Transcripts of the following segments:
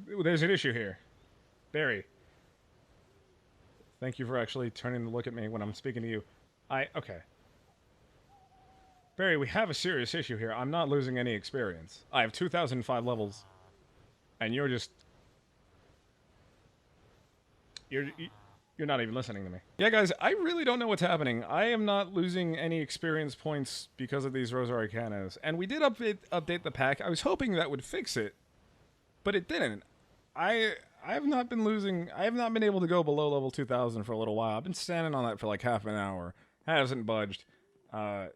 There's an issue here. Barry, thank you for actually turning to look at me when I'm speaking to you. Okay. Barry, we have a serious issue here. I'm not losing any experience. I have 2005 levels, and you're you're not even listening to me. Yeah, guys, I really don't know what's happening. I am not losing any experience points because of these Rosary Canas. And we did update the pack. I was hoping that would fix it, but it didn't. I I have not been losing. I have not been able to go below level 2000 for a little while. I've been standing on that for like half an hour. Hasn't budged. Uh,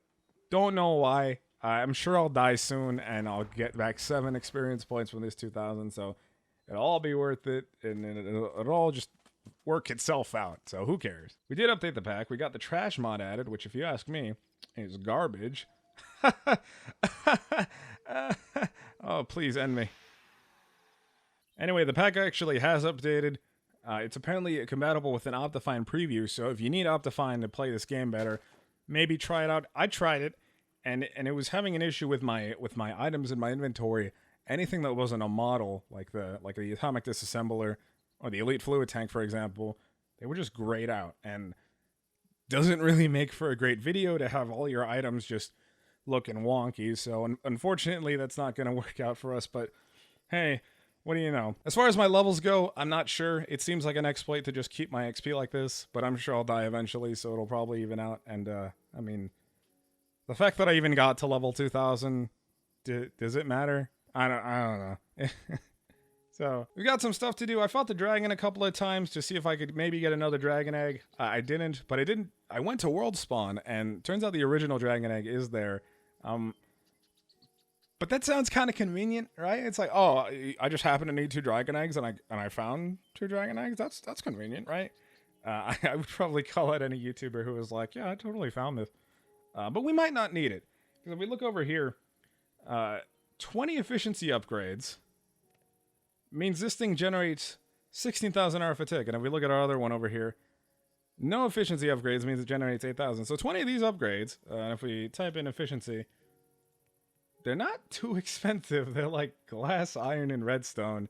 don't know why. I'm sure I'll die soon, and I'll get back 7 experience points from this 2000. So it'll all be worth it, and it'll all just work itself out. So who cares? We did update the pack. We got the trash mod added, which, if you ask me, is garbage. Oh, please end me. Anyway, the pack actually has updated. It's apparently compatible with an Optifine preview, so if you need Optifine to play this game better, maybe try it out. I tried it, and it was having an issue with my items in my inventory. Anything that wasn't a model, like the Atomic Disassembler or the Elite Fluid Tank, for example, they were just grayed out, and doesn't really make for a great video to have all your items just looking wonky. So unfortunately, that's not going to work out for us. But hey, what do you know? As far as my levels go, I'm not sure. It seems like an exploit to just keep my XP like this, but I'm sure I'll die eventually, so it'll probably even out. And, I mean, the fact that I even got to level 2000, does it matter? I don't know. So, we got some stuff to do. I fought the dragon a couple of times to see if I could maybe get another dragon egg. I didn't, but I went to World Spawn, and turns out the original dragon egg is there. But that sounds kind of convenient, right? It's like, oh, I just happen to need 2 dragon eggs, and I found 2 dragon eggs. That's convenient, right? I would probably call out any YouTuber who was like, yeah, I totally found this. But we might not need it. Because if we look over here, 20 efficiency upgrades means this thing generates 16,000 RF a tick. And if we look at our other one over here, no efficiency upgrades means it generates 8,000. So 20 of these upgrades, and if we type in efficiency, they're not too expensive. They're like glass, iron, and redstone.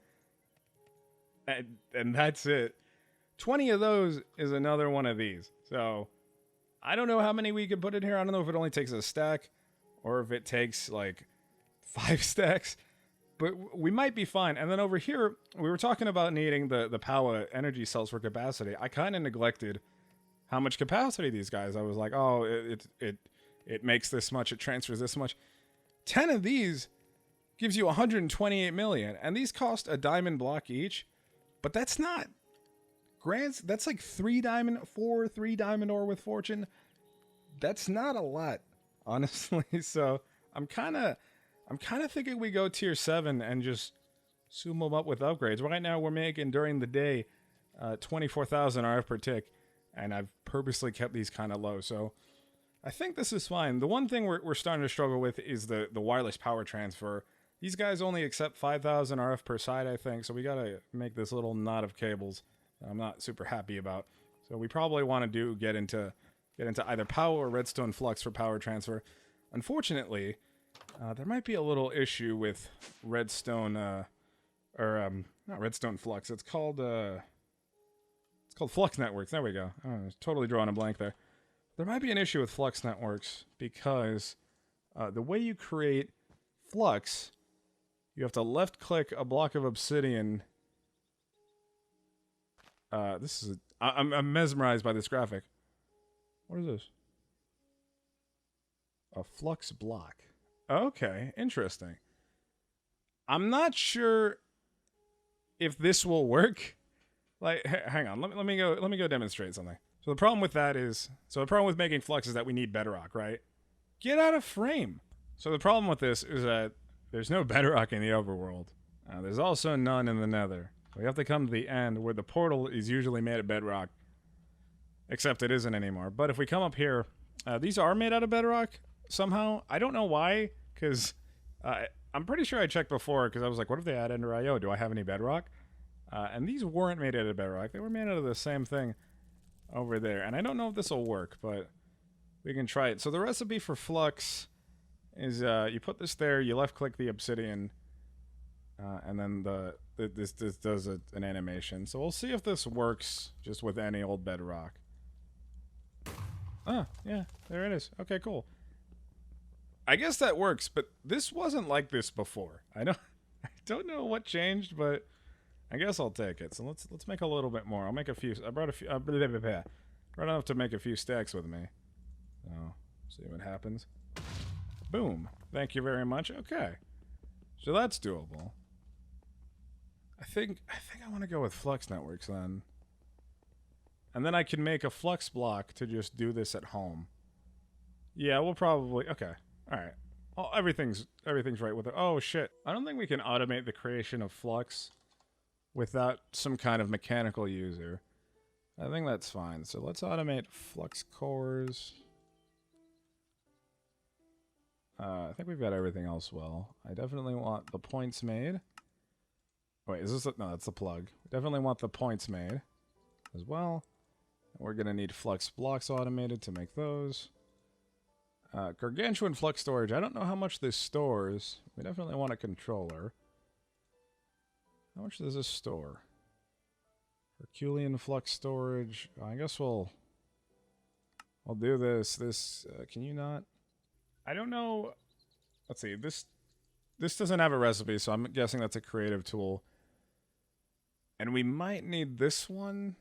And that's it. 20 of those is another one of these. So I don't know how many we could put in here. I don't know if it only takes a stack or if it takes like 5 stacks. But we might be fine. And then over here, we were talking about needing the power energy cells for capacity. I kind of neglected how much capacity these guys. I was like, oh, it makes this much. It transfers this much. 10 of these gives you 128 million. And these cost a diamond block each. But that's not grand. That's like 3 diamond ore with fortune. That's not a lot, honestly. So I'm kind of thinking we go tier 7 and just zoom them up with upgrades. Right now we're making during the day 24,000 RF per tick, and I've purposely kept these kind of low. So I think this is fine. The one thing we're starting to struggle with is the wireless power transfer. These guys only accept 5,000 RF per side, I think, so we gotta make this little knot of cables that I'm not super happy about. So we probably want to get into either power or redstone flux for power transfer. Unfortunately, there might be a little issue with redstone, not redstone flux. It's called Flux Networks. There we go. Oh, I was totally drawing a blank there. There might be an issue with Flux Networks because the way you create flux, you have to left-click a block of obsidian. I'm mesmerized by this graphic. What is this? A flux block. Okay, interesting. I'm not sure if this will work. Like, hang on, let me go demonstrate something. So the problem with making flux is that we need bedrock, right? Get out of frame. So the problem with this is that there's no bedrock in the overworld. There's also none in the nether. We have to come to the end where the portal is usually made of bedrock. Except it isn't anymore. But if we come up here, these are made out of bedrock somehow. I don't know why, because I'm pretty sure I checked before, because I was like, what if they add Ender IO? Do I have any bedrock? And these weren't made out of bedrock. They were made out of the same thing over there. And I don't know if this will work, but we can try it. So the recipe for flux is you put this there, you left-click the obsidian, And then this does an animation. So we'll see if this works just with any old bedrock. Oh, yeah, there it is. Okay, cool. I guess that works, but this wasn't like this before. I don't know what changed, but I guess I'll take it. So let's make a little bit more. I'll make a few. I brought a few. Brought enough to make a few stacks with me. So see what happens. Boom. Thank you very much. Okay, so that's doable. I think I want to go with Flux Networks then. And then I can make a flux block to just do this at home. Yeah, we'll probably... Okay. Alright. Oh, everything's right with it. Oh, shit. I don't think we can automate the creation of flux without some kind of mechanical user. I think that's fine. So let's automate flux cores. I think we've got everything else well. I definitely want the points made. Wait, is this... No, that's the plug. We definitely want the points made as well. We're going to need flux blocks automated to make those. Gargantuan flux storage. I don't know how much this stores. We definitely want a controller. How much does this store? Herculean flux storage. I guess we'll do this. Can you not? I don't know. Let's see. This doesn't have a recipe, so I'm guessing that's a creative tool. And we might need this one.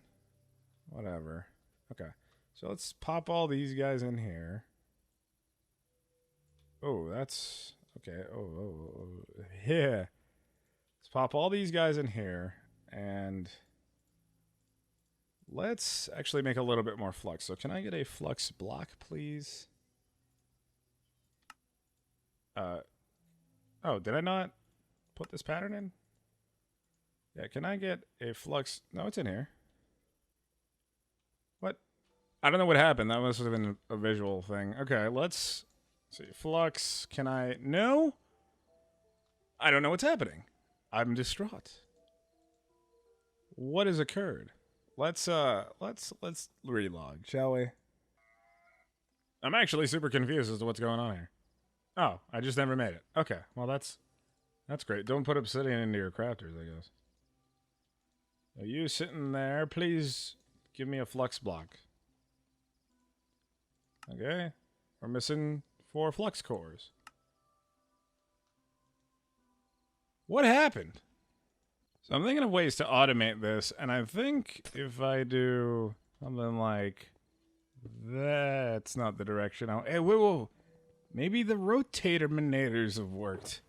Whatever. Okay. So let's pop all these guys in here. Oh, that's... Okay. Oh. Yeah. Let's pop all these guys in here. And... let's actually make a little bit more flux. So can I get a flux block, please? Oh, did I not put this pattern in? Yeah, can I get a flux... No, it's in here. What? I don't know what happened. That must have been a visual thing. Okay, let's see. Flux, can I... No? I don't know what's happening. I'm distraught. What has occurred? Let's relog, shall we? I'm actually super confused as to what's going on here. Oh, I just never made it. Okay, well that's great. Don't put obsidian into your crafters, I guess. Are you sitting there? Please give me a flux block. Okay, we're missing 4 flux cores. What happened? So I'm thinking of ways to automate this, and I think if I do something like... That's not the direction I'll... Hey, whoa. Maybe the rotator manators have worked.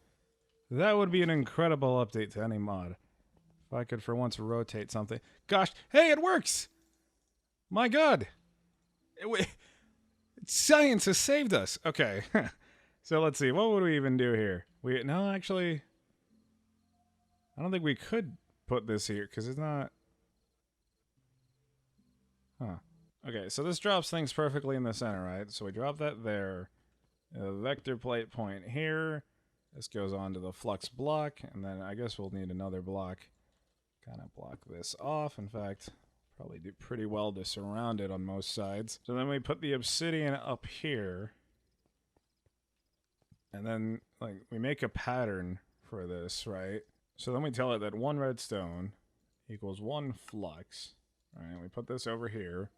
That would be an incredible update to any mod. If I could for once rotate something. Gosh, hey, it works! My god! Science has saved us! Okay, so let's see, what would we even do here? No, actually... I don't think we could put this here, because it's not... Huh. Okay, so this drops things perfectly in the center, right? So we drop that there. A vector plate point here. This goes on to the flux block, and then I guess we'll need another block. Kind of block this off. In fact, probably do pretty well to surround it on most sides. So then we put the obsidian up here. And then, like, we make a pattern for this, right? So then we tell it that 1 redstone equals 1 flux. Alright, we put this over here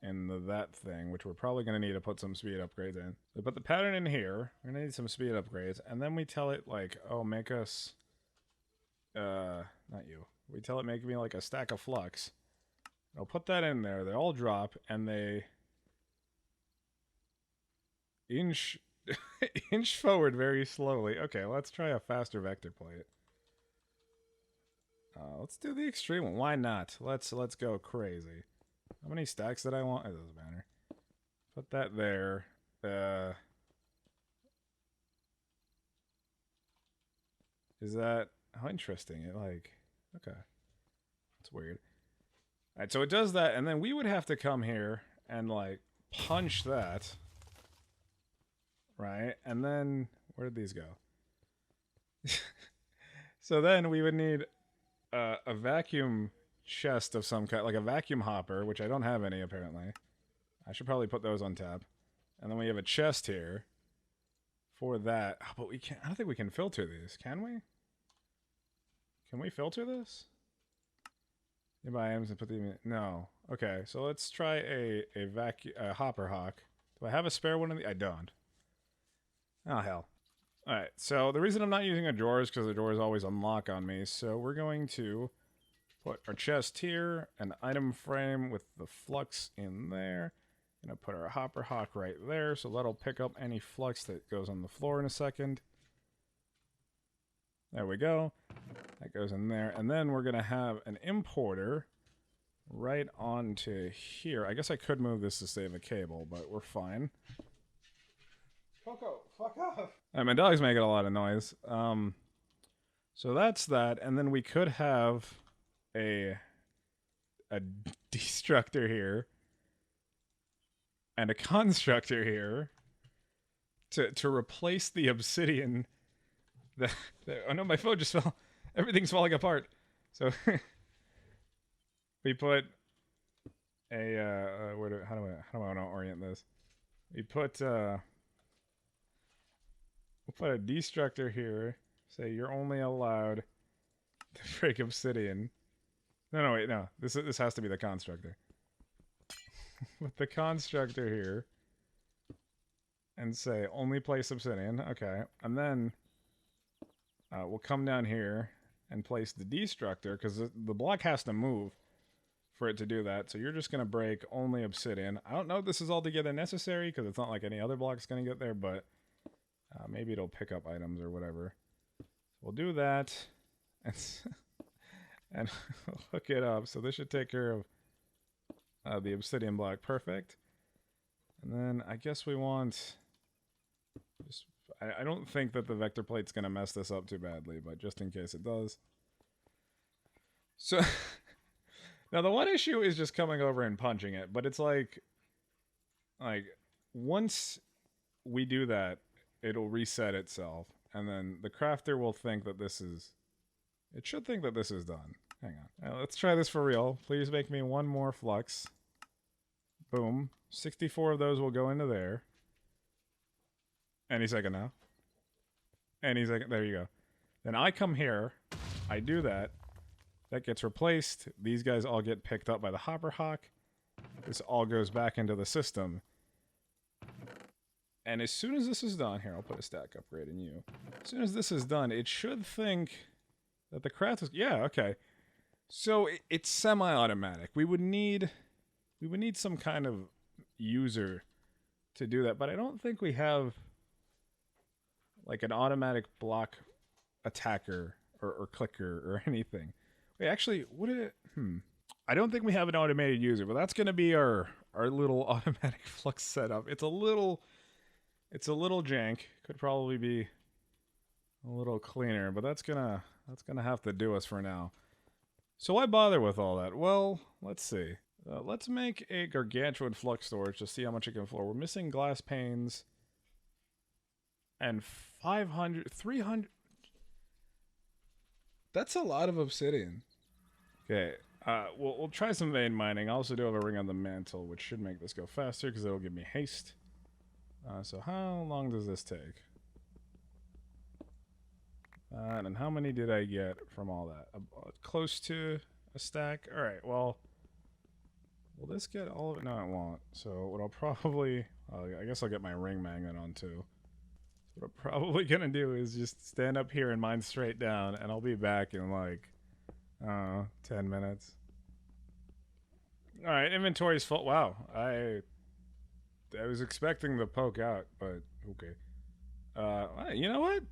in that thing, which we're probably going to need to put some speed upgrades in. We put the pattern in here. We're going to need some speed upgrades. And then we tell it, like, oh, make us... not you. We tell it make me, like, a stack of flux. I'll put that in there. They all drop, and they... inch forward very slowly. Okay, let's try a faster vector plate. Let's do the extreme one. Why not? Let's go crazy. How many stacks did I want? It doesn't matter. Put that there. Is that... How interesting. It, like... Okay. That's weird. Alright, so it does that, and then we would have to come here and, like, punch that. Right? And then... Where did these go? So then we would need a vacuum chest of some kind, like a vacuum hopper, which I don't have any apparently. I should probably put those on tap. And then we have a chest here for that. Oh, but we can't. I don't think we can filter these, can we? Can we filter this? Nearby items and put them in. No. Okay, so let's try a hopper hawk. Do I have a spare one of the? I don't. Oh, hell. Alright, so the reason I'm not using a drawer is because the drawers always unlock on me. So we're going to put our chest here, an item frame with the flux in there. Gonna put our hopper hawk right there, so that'll pick up any flux that goes on the floor in a second. There we go. That goes in there. And then we're gonna have an importer right onto here. I guess I could move this to save a cable, but we're fine. Coco, fuck off! My dog's making a lot of noise. So that's that, and then we could have a destructor here and a constructor here to replace the obsidian. Oh no, my phone just fell. Everything's falling apart. So we put a how do I want to orient this? We put we'll put a destructor here. Say you're only allowed to break obsidian. No, wait, no. This has to be the constructor. With the constructor here, and say only place obsidian. Okay, and then we'll come down here and place the destructor because the block has to move for it to do that. So you're just gonna break only obsidian. I don't know if this is altogether necessary because it's not like any other block's gonna get there, but maybe it'll pick up items or whatever. We'll do that and hook it up. So this should take care of the obsidian block. Perfect. And then I guess we want just I don't think that the vector plate's gonna mess this up too badly, but just in case it does. So now the one issue is just coming over and punching it, but it's like once we do that, it'll reset itself, and then the crafter will think that this is... It should think that this is done. Hang on. Now, let's try this for real. Please make me one more flux. Boom. 64 of those will go into there. Any second now. Any second. There you go. Then I come here. I do that. That gets replaced. These guys all get picked up by the hopper hawk. This all goes back into the system. And as soon as this is done, here, I'll put a stack upgrade in you. As soon as this is done, it should think that the craft is... Yeah, okay. So it's semi-automatic. We would need some kind of user to do that, but I don't think we have like an automatic block attacker or clicker or anything. Wait, actually, would it... I don't think we have an automated user, but that's going to be our little automatic flux setup. It's a little jank. Could probably be a little cleaner, but that's gonna have to do us for now. So why bother with all that? Well, let's see. Let's make a gargantuan flux storage to see how much it can floor. We're missing glass panes and 300. That's a lot of obsidian. Okay, we'll try some vein mining. I also do have a ring on the mantle, which should make this go faster because it'll give me haste. So how long does this take? And how many did I get from all that? Close to a stack? Alright, well... Will this get all of it? No, it won't. So what I'll probably... I guess I'll get my ring magnet on too. So what I'm probably gonna do is just stand up here and mine straight down, and I'll be back in like... 10 minutes. Alright, inventory's full. Wow, I was expecting to poke out, but okay. You know what?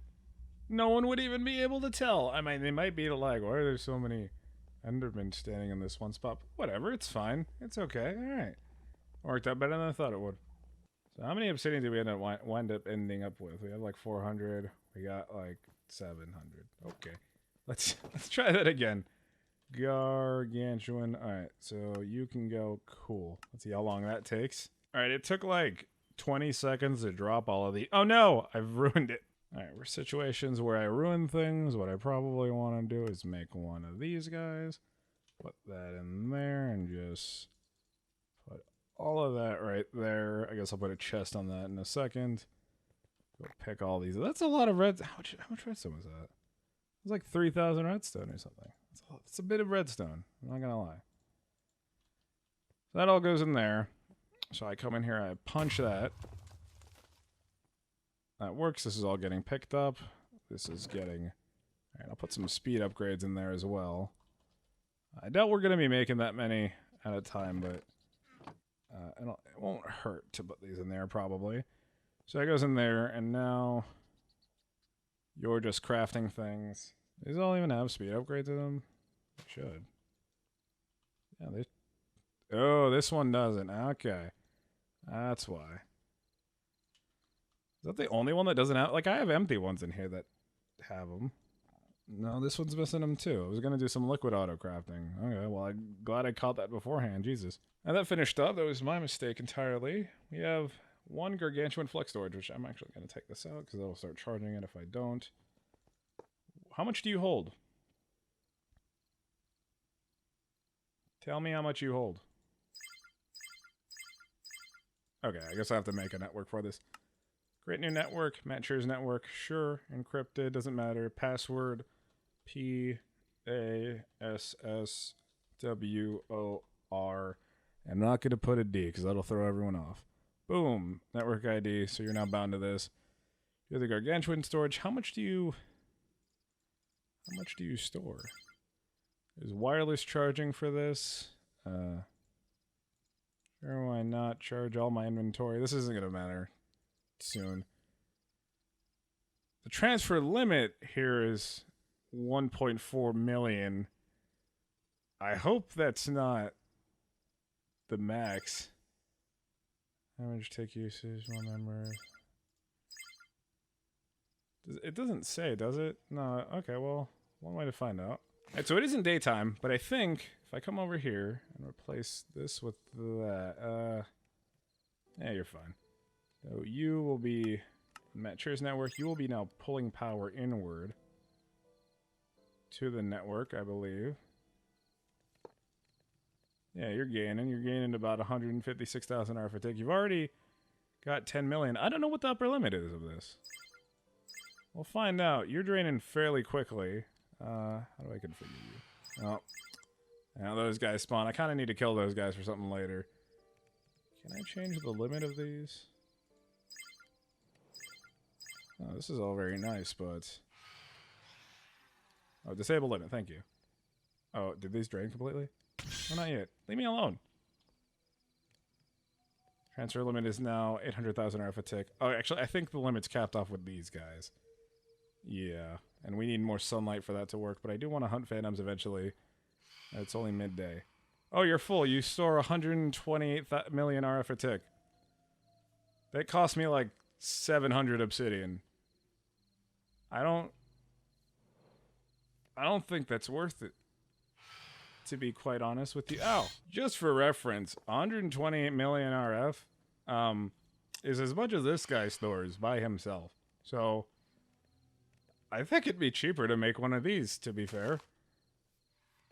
No one would even be able to tell. I mean, they might be like, why are there so many Endermen standing in this one spot? Whatever, it's fine. It's okay. Alright. Worked out better than I thought it would. So how many obsidian did we wind up ending up with? We have like 400. We got like 700. Okay. Let's try that again. Gargantuan. Alright, so you can go. Cool. Let's see how long that takes. Alright, it took like 20 seconds to drop all of the... Oh no! I've ruined it. Alright, we're situations where I ruin things. What I probably want to do is make one of these guys. Put that in there and just put all of that right there. I guess I'll put a chest on that in a second. Go pick all these. That's a lot of red... How much redstone was that? It's like 3,000 redstone or something. It's a bit of redstone. I'm not gonna lie. So that all goes in there. So I come in here, I punch that. That works. This is all getting picked up. This is getting... Alright, I'll put some speed upgrades in there as well. I doubt we're going to be making that many at a time, but it won't hurt to put these in there, probably. So that goes in there, and now you're just crafting things. These all even have speed upgrades in them? They should. Yeah, they... Oh, this one doesn't. Okay. That's why. Is that the only one that doesn't have... Like, I have empty ones in here that have them. No, this one's missing them too. I was going to do some liquid auto crafting. Okay, well, I'm glad I caught that beforehand. Jesus. And that finished up. That was my mistake entirely. We have one gargantuan flux storage, which I'm actually going to take this out because that'll start charging it if I don't. How much do you hold? Tell me how much you hold. Okay, I guess I have to make a network for this. Create new network, matchers network, sure, encrypted, doesn't matter. Password PASSWOR. I'm not going to put a D because that'll throw everyone off. Boom, network ID, so you're now bound to this. You're the gargantuan storage. How much do you store? Is wireless charging for this? Sure, why not charge all my inventory? This isn't going to matter soon. The transfer limit here is 1.4 million. I hope that's not the max. How much take usage, one member? It doesn't say, does it? No, okay, well, one way to find out. Alright, so it isn't daytime, but I think if I come over here and replace this with that, yeah, you're fine. So you will be Matchers Network. You will be now pulling power inward to the network, I believe. Yeah, you're gaining. You're gaining about 156,000 hour for tick. You've already got 10 million. I don't know what the upper limit is of this. We'll find out. You're draining fairly quickly. How do I configure you? Oh, now those guys spawn. I kind of need to kill those guys for something later. Can I change the limit of these? Oh, this is all very nice, but... Oh, disable limit, thank you. Oh, did these drain completely? Oh, not yet. Leave me alone. Transfer limit is now 800,000 RF a tick. Oh, actually, I think the limit's capped off with these guys. Yeah, and we need more sunlight for that to work, but I do want to hunt phantoms eventually. It's only midday. Oh, you're full. You store 128 million RF a tick. That cost me like 700 obsidian. I don't think that's worth it, to be quite honest with you. Oh, just for reference, 128 million RF is as much as this guy stores by himself. So I think it'd be cheaper to make one of these, to be fair.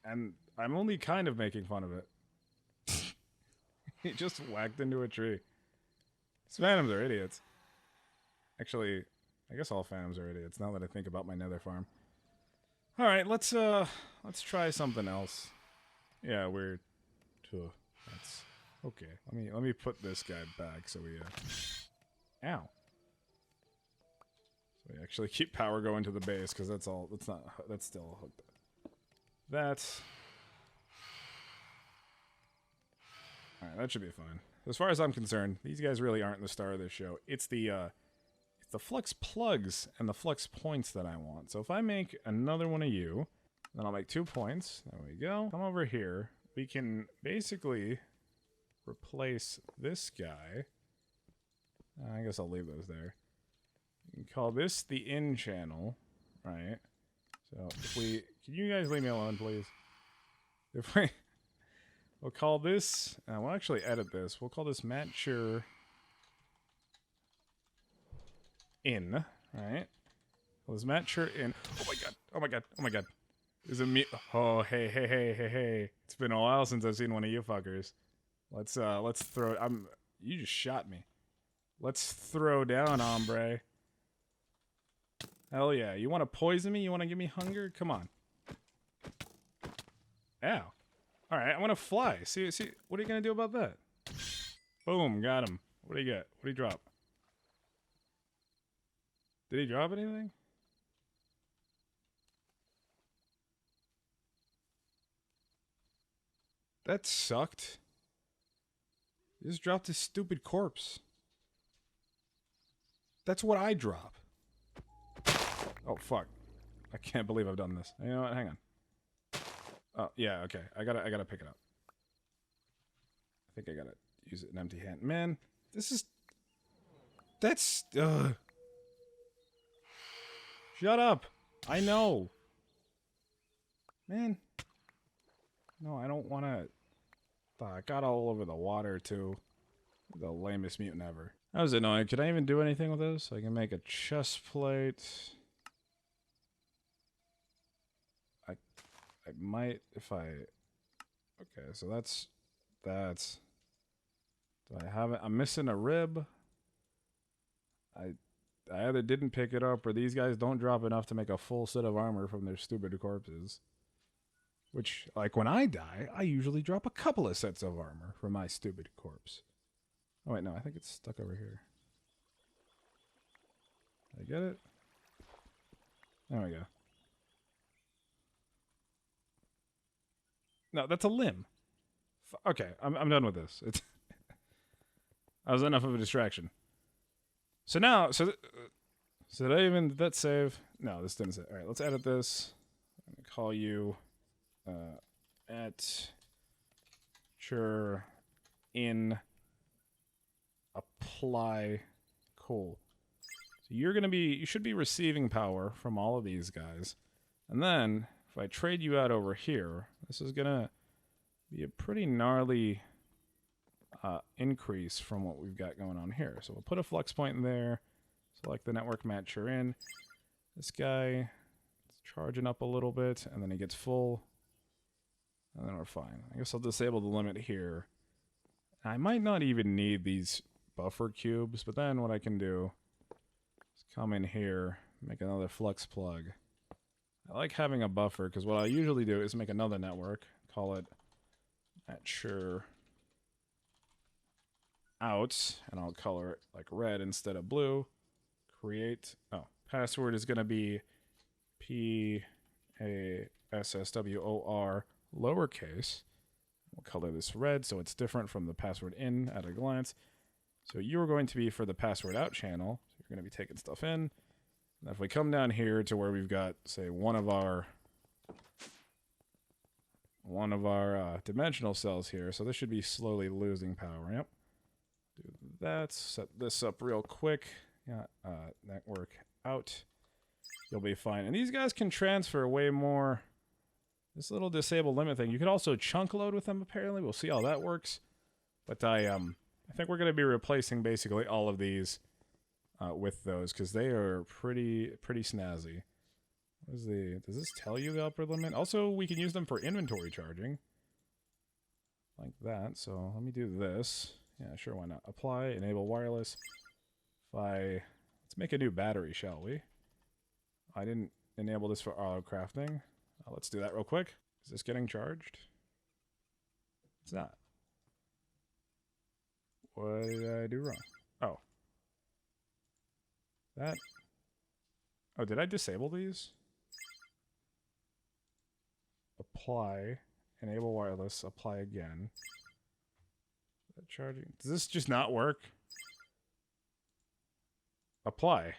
And I'm only kind of making fun of it. He just whacked into a tree. These phantoms are idiots. Actually, I guess all phantoms are idiots, now that I think about my nether farm. Alright, let's try something else. Yeah, we're... That's... Okay, let me put this guy back so we... Ow. So we actually keep power going to the base, because that's still hooked up. That's... Alright, that should be fine. As far as I'm concerned, these guys really aren't the star of this show. It's the flux plugs and the flux points that I want. So if I make another one of you, then I'll make 2 points. There we go. Come over here. We can basically replace this guy. I guess I'll leave those there. You can call this the in channel, right? So if we... Can you guys leave me alone, please? If we... We'll call this... we'll actually edit this. We'll call this matcher... in, right? Well, is matcher in? Oh my god! Oh my god! Oh my god! Is it me? Oh hey! It's been a while since I've seen one of you fuckers. Let's throw. You just shot me. Let's throw down, hombre. Hell yeah. You want to poison me? You want to give me hunger? Come on. Ow. Alright, I'm going to fly. See, what are you going to do about that? Boom, got him. What do you get? What did he drop? Did he drop anything? That sucked. He just dropped his stupid corpse. That's what I drop. Oh, fuck. I can't believe I've done this. You know what? Hang on. Oh, yeah, okay. I gotta pick it up. I think I gotta use it an empty hand. Man, this is... That's... Shut up! I know! Man. No, I don't wanna... I got all over the water, too. The lamest mutant ever. That was annoying. Can I even do anything with this? I can make a chest plate. I might if I... Okay, so that's... Do I have it? I'm missing a rib. I either didn't pick it up or these guys don't drop enough to make a full set of armor from their stupid corpses. Which, like, when I die, I usually drop a couple of sets of armor from my stupid corpse. Oh, wait, no, I think it's stuck over here. Did I get it? There we go. No, that's a limb. Okay, I'm done with this. It's that was enough of a distraction. So now, so did I even, did that save? No, this didn't save. All right, let's edit this. I'm going to call you at sure in apply. Cool. So you're going to be, you should be receiving power from all of these guys. And then if I trade you out over here, this is going to be a pretty gnarly increase from what we've got going on here. So we'll put a flux point in there, select the network match you're in. This guy is charging up a little bit, and then he gets full, and then we're fine. I guess I'll disable the limit here. I might not even need these buffer cubes, but then what I can do is come in here, make another flux plug. I like having a buffer, because what I usually do is make another network, call it at sure out, and I'll color it like red instead of blue. Create, password is going to be PASSWOR lowercase. We'll color this red so it's different from the password in at a glance. So you're going to be for the password out channel. So you're going to be taking stuff in. And if we come down here to where we've got, say, one of our dimensional cells here, so this should be slowly losing power. Yep. Do that. Set this up real quick. Yeah. Network out. You'll be fine. And these guys can transfer way more. This little disable limit thing. You could also chunk load with them. Apparently, we'll see how that works. But I think we're going to be replacing basically all of these with those because they are pretty snazzy. Does this tell you the upper limit? Also, we can use them for inventory charging. Like that. So let me do this. Yeah, sure, why not? Apply, enable wireless. Let's make a new battery, shall we? I didn't enable this for auto crafting. Let's do that real quick. Is this getting charged? It's not. What did I do wrong? Oh. That. Oh, did I disable these? Apply, enable wireless, apply again. Charging. Does this just not work? Apply.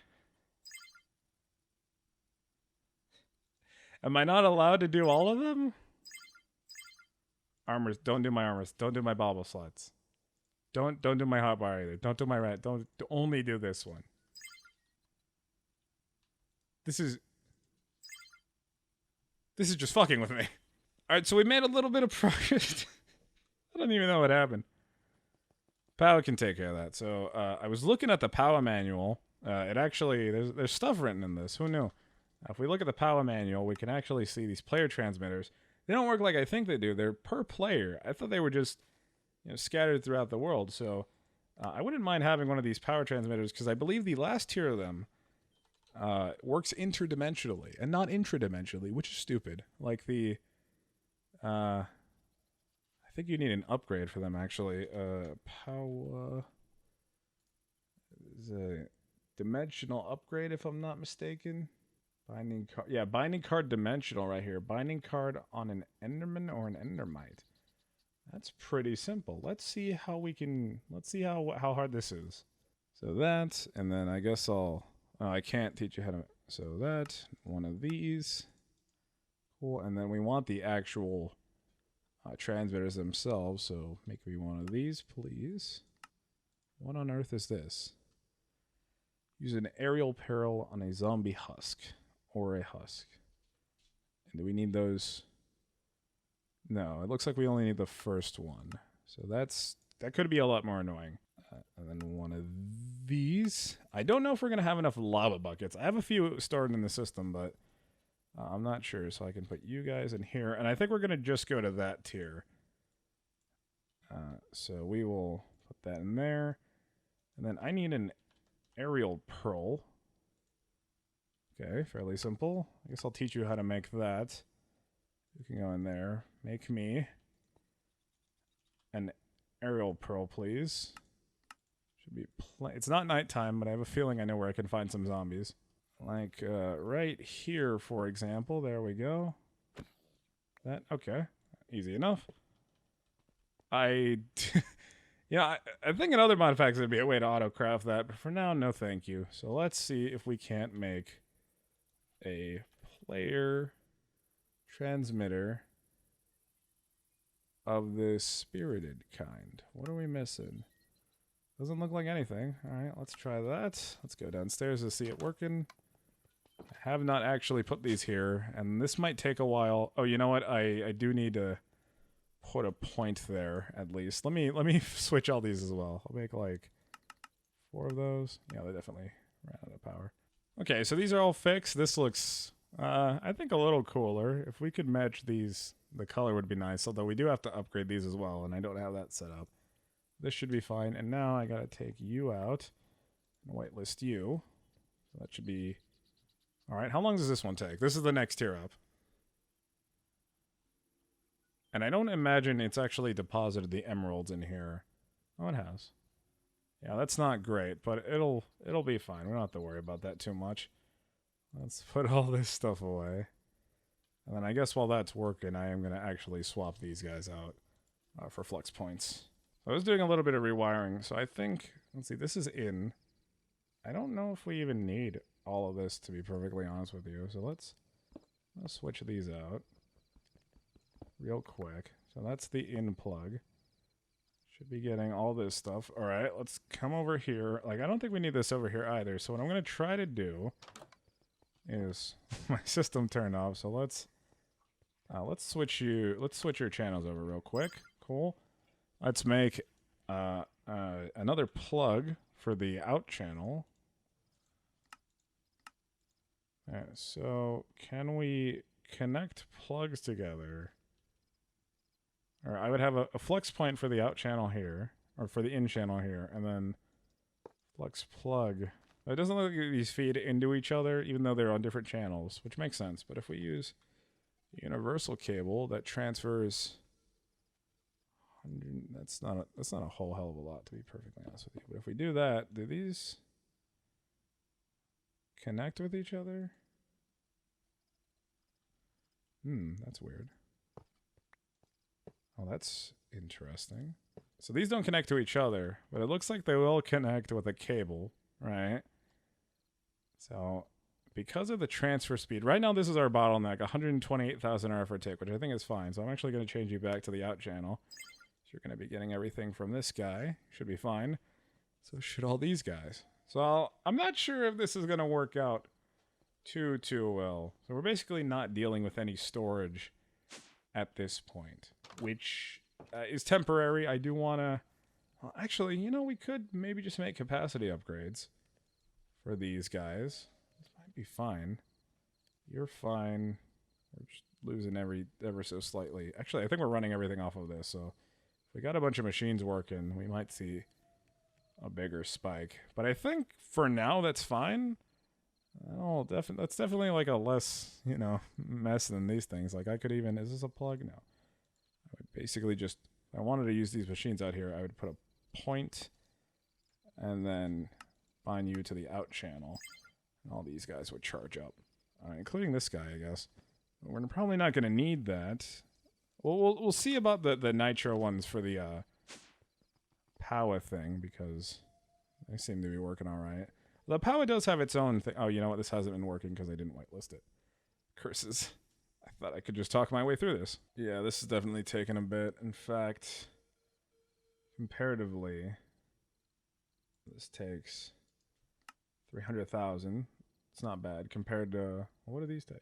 Am I not allowed to do all of them? Armors. Don't do my armors. Don't do my bauble slots. Don't do my hotbar either. Don't do my rat. Don't only do this one. This is just fucking with me. Alright, so we made a little bit of progress. I don't even know what happened. Power can take care of that. So I was looking at the power manual. It actually, there's stuff written in this. Who knew? If we look at the power manual, we can actually see these player transmitters. They don't work like I think they do. They're per player. I thought they were just scattered throughout the world. So I wouldn't mind having one of these power transmitters because I believe the last tier of them works interdimensionally and not intradimensionally, which is stupid. Like the, I think you need an upgrade for them actually. Power is a dimensional upgrade if I'm not mistaken. Binding card, yeah, binding card dimensional right here. Binding card on an Enderman or an Endermite. That's pretty simple. Let's see how we can. Let's see how hard this is. So that, and then I guess I'll. Oh, I can't teach you how to. So that one of these. Cool, and then we want the actual transmitters themselves. So make me one of these, please. What on earth is this? Use an aerial peril on a zombie husk. Or a husk. And do we need those? No, it looks like we only need the first one. So that could be a lot more annoying. And then one of these. I don't know if we're going to have enough lava buckets. I have a few stored in the system, but I'm not sure. So I can put you guys in here. And I think we're going to just go to that tier. So we will put that in there. And then I need an aerial pearl. Okay, fairly simple. I guess I'll teach you how to make that. You can go in there. Make me an aerial pearl, please. Should be it's not nighttime, but I have a feeling I know where I can find some zombies. Like right here, for example. There we go. That okay, easy enough. I think in other mod packs there'd be a way to auto-craft that, but for now, no thank you. So let's see if we can't make a player transmitter of this spirited kind. What are we missing? Doesn't look like anything. Alright, let's try that. Let's go downstairs to see it working. I have not actually put these here, and this might take a while. Oh, you know what? I do need to put a point there, at least. Let me switch all these as well. I'll make like 4 of those. Yeah, they definitely ran out of power. Okay, so these are all fixed. This looks, I think, a little cooler. If we could match these, the color would be nice, although we do have to upgrade these as well, and I don't have that set up. This should be fine, and now I gotta take you out and whitelist you. So that should be... Alright, how long does this one take? This is the next tier up. And I don't imagine it's actually deposited the emeralds in here. Oh, it has. Yeah, that's not great, but it'll be fine. We don't have to worry about that too much. Let's put all this stuff away. And then I guess while that's working, I am going to actually swap these guys out for flux points. I was doing a little bit of rewiring, so I think... Let's see, this is in. I don't know if we even need all of this, to be perfectly honest with you. So let's switch these out real quick. So that's the in plug. Should be getting all this stuff. All right, let's come over here. Like, I don't think we need this over here either. So what I'm going to try to do is my system turned off. So let's switch your channels over real quick. Cool. Let's make another plug for the out channel. All right, so can we connect plugs together? Or I would have a flux point for the out channel here, or for the in channel here, and then flux plug. It doesn't look like these feed into each other, even though they're on different channels, which makes sense. But if we use a universal cable that transfers, that's not a whole hell of a lot, to be perfectly honest with you. But if we do that, do these connect with each other? That's weird. Oh, that's interesting. So these don't connect to each other, but it looks like they will connect with a cable, right? So because of the transfer speed, right now this is our bottleneck, 128,000 RF per tick, which I think is fine. So I'm actually going to change you back to the out channel. So you're going to be getting everything from this guy. Should be fine. So should all these guys. So I'm not sure if this is going to work out too well. So we're basically not dealing with any storage at this point, which is temporary. I do want to... Well, actually, you know, we could maybe just make capacity upgrades for these guys. This might be fine. You're fine. We're just losing ever so slightly. Actually, I think we're running everything off of this, so if we got a bunch of machines working, we might see a bigger spike. But I think for now that's fine. Oh, that's definitely like a less, you know, mess than these things. Like I could even, is this a plug? No. I would basically just, if I wanted to use these machines out here, I would put a point and then bind you to the out channel. And all these guys would charge up. Including this guy, I guess. We're probably not going to need that. Well, we'll see about the nitro ones for the power thing, because they seem to be working all right. The power does have its own thing. Oh, you know what? This hasn't been working because I didn't whitelist it. Curses. I thought I could just talk my way through this. Yeah, this is definitely taking a bit. In fact, comparatively, this takes 300,000. It's not bad compared to, what do these take?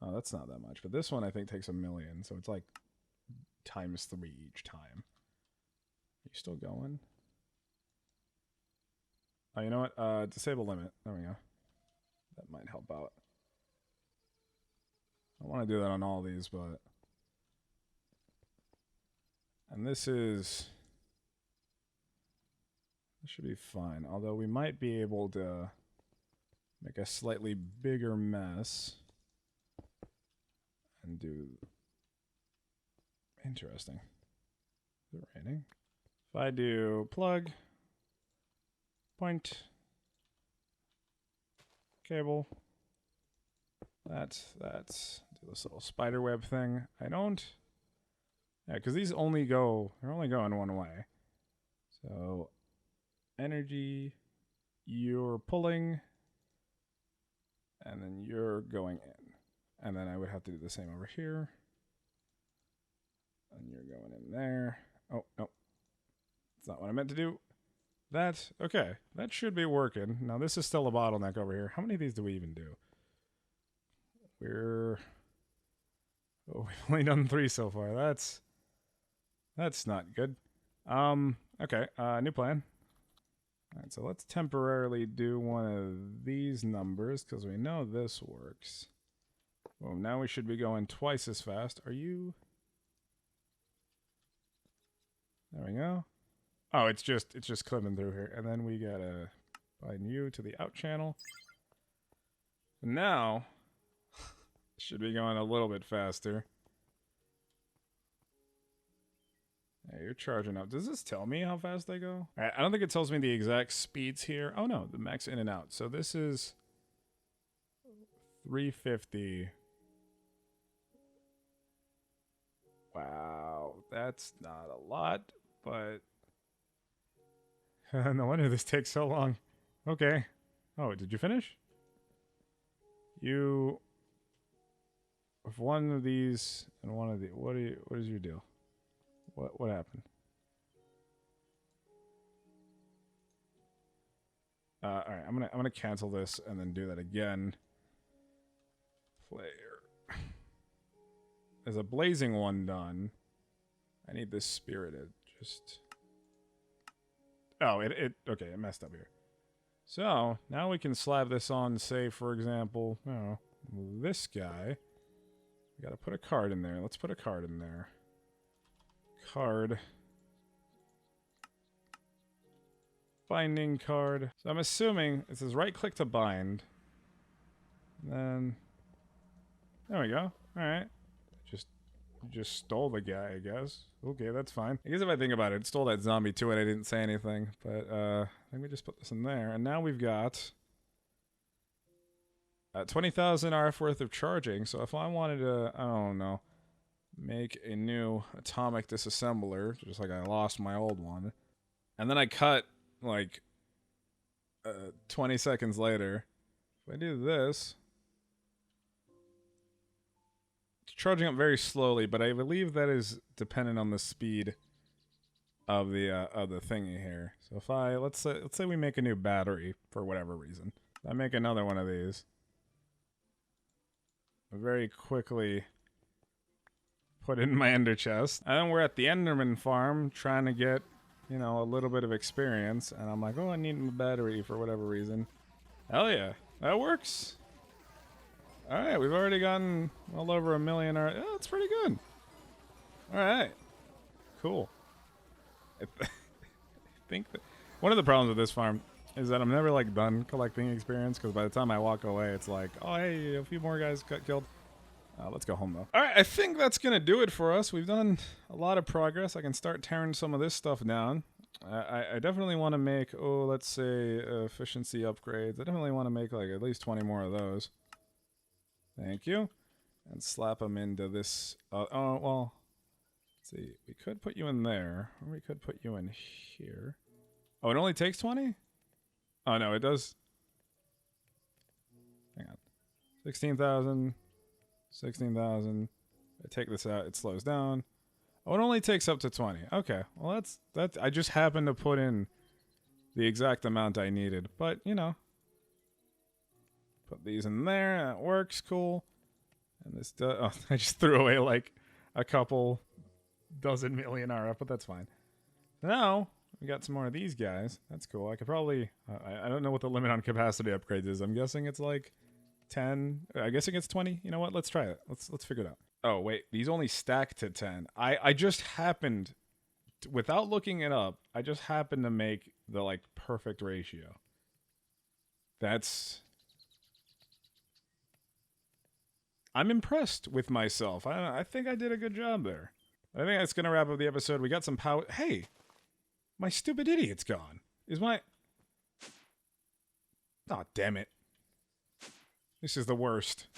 Oh, that's not that much. But this one I think takes 1 million, so it's like ×3 each time. Are you still going? Oh, you know what? Disable limit. There we go. That might help out. I want to do that on all these, but... And this should be fine. Although we might be able to make a slightly bigger mess. And do... Interesting. Is it raining? If I do plug... Point. Cable. That's do this little spider web thing. I don't. Yeah, because these they're only going one way. So energy, you're pulling, and then you're going in. And then I would have to do the same over here. And you're going in there. Oh, no. That's not what I meant to do. Okay, that should be working. Now this is still a bottleneck over here. How many of these do we even do? We've only done 3 so far. That's not good. Okay, new plan. Alright, so let's temporarily do one of these numbers, because we know this works. Well, now we should be going twice as fast. Are you... There we go. Oh, it's just clipping through here. And then we gotta bind you to the out channel. Now, should be going a little bit faster. Hey, you're charging up. Does this tell me how fast they go? I don't think it tells me the exact speeds here. Oh no, the max in and out. So this is 350. Wow, that's not a lot, but... No wonder this takes so long. Okay. Oh, did you finish? You... With one of these and one of the... What is your deal? What happened? Alright, I'm gonna cancel this and then do that again. Player. There's a blazing one done. I need this spirited. Just... Oh, okay, it messed up here. So, now we can slap this on, say, for example, oh, this guy. We gotta put a card in there. Let's put a card in there. Card. Binding card. So I'm assuming it says right-click to bind. And then... There we go. Alright. Just stole the guy, I guess. Okay, that's fine. I guess if I think about it, it stole that zombie too and I didn't say anything. But, let me just put this in there. And now we've got 20,000 RF worth of charging. So if I wanted to, I don't know, make a new atomic disassembler, just like I lost my old one, and then I cut, like, 20 seconds later, if I do this... charging up very slowly, but I believe that is dependent on the speed of the thingy here. So if let's say we make a new battery for whatever reason, I make another one of these. I very quickly put it in my ender chest, and then we're at the Enderman Farm trying to get, you know, a little bit of experience, and I'm like, oh, I need a battery for whatever reason. Hell yeah, that works. Alright, we've already gotten well over 1 million. Yeah, that's pretty good. Alright. Cool. I think that one of the problems with this farm is that I'm never like done collecting experience, because by the time I walk away, it's like, oh hey, a few more guys got killed. Let's go home though. All right, I think that's gonna do it for us. We've done a lot of progress. I can start tearing some of this stuff down. I definitely want to make, let's say efficiency upgrades. I definitely want to make like at least 20 more of those. Thank you. And slap them into this. Well, let's see. We could put you in there, or we could put you in here. Oh, it only takes 20? Oh no, it does. Hang on. 16,000. 16,000. I take this out, it slows down. Oh, it only takes up to 20. Okay, well that's I just happened to put in the exact amount I needed, but you know, put these in there. That works, cool. And this I just threw away like a couple dozen million RF, but that's fine. Now we got some more of these guys. That's cool. I could probably I don't know what the limit on capacity upgrades is. I'm guessing it's like 10. I guess it gets 20. You know what? Let's try it. Let's figure it out. Oh, wait. These only stack to 10. I just happened, without looking it up, I just happened to make the, like, perfect ratio. I'm impressed with myself. I think I did a good job there. I think that's going to wrap up the episode. We got some power. Hey! My stupid idiot's gone. Is my... Aw, damn it. This is the worst.